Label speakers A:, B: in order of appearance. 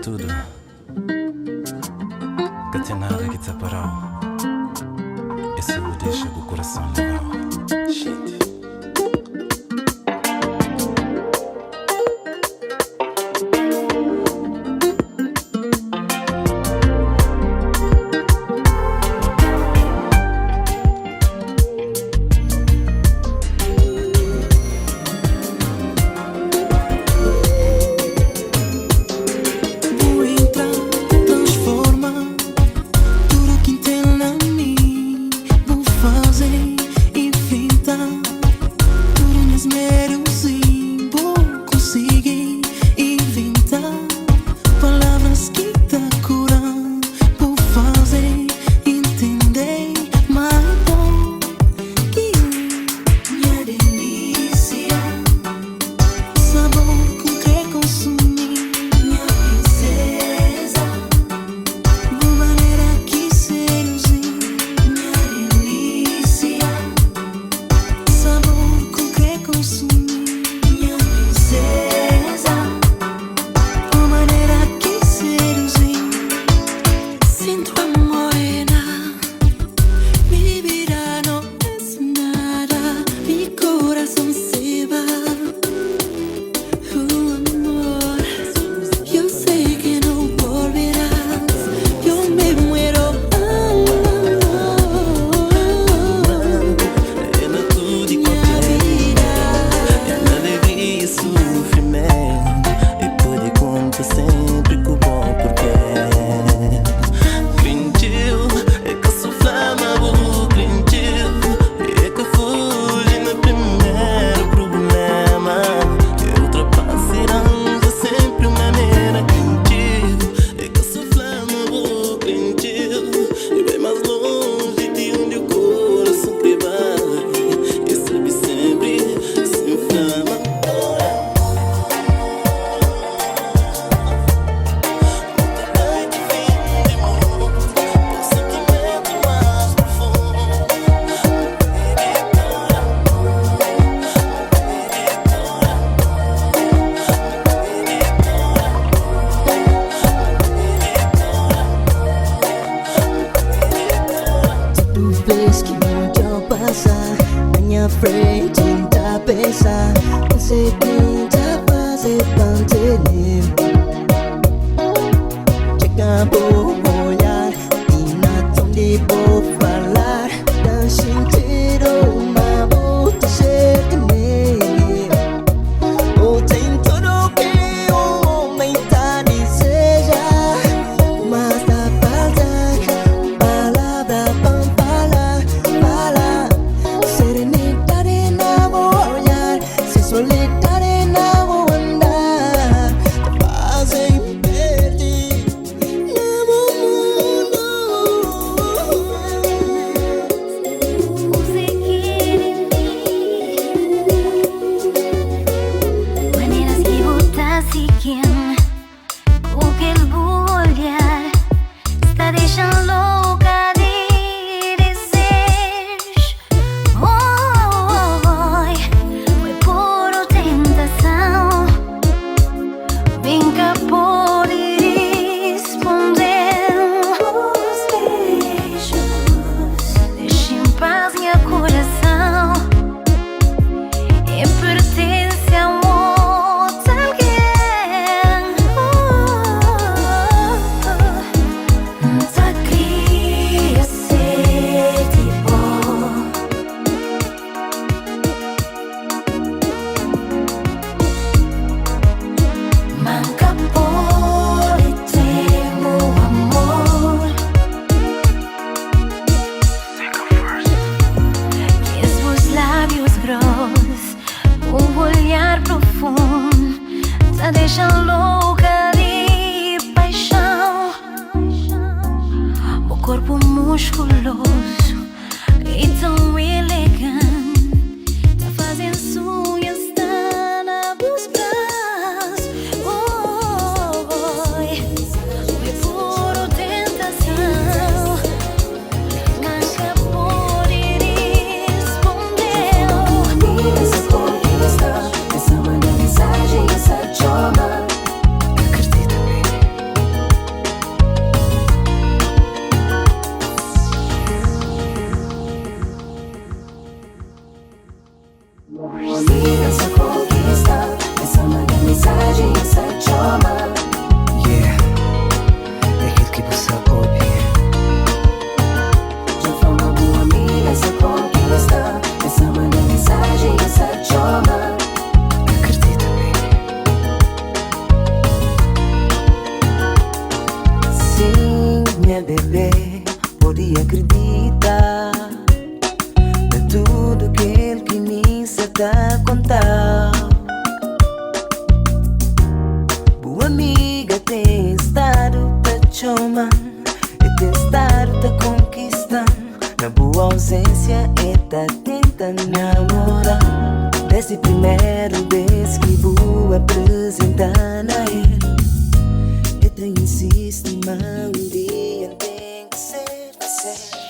A: tudo, que tem nada que te aparou. Isso me deixa com o coração legal. Shit.
B: Frente cinta pesa, conseguir fazer manter. Chega por olhar e na tom de vou falar, não sentir uma volta certa nele. Ou tem tudo que homem tá deseja, mas tá faltando palavra pra falar. Serenidade na vou olhar, sensualidade na vou andar, fazem perder. minha bebê, pode acreditar de tudo que ele que me está contar. Boa amiga tem estado te chamando e tem estado te conquistando. Na boa ausência e tá tentando namorar. Desde primeira vez que vou apresentar a ele, e te insiste, mas um dia tem que ser você.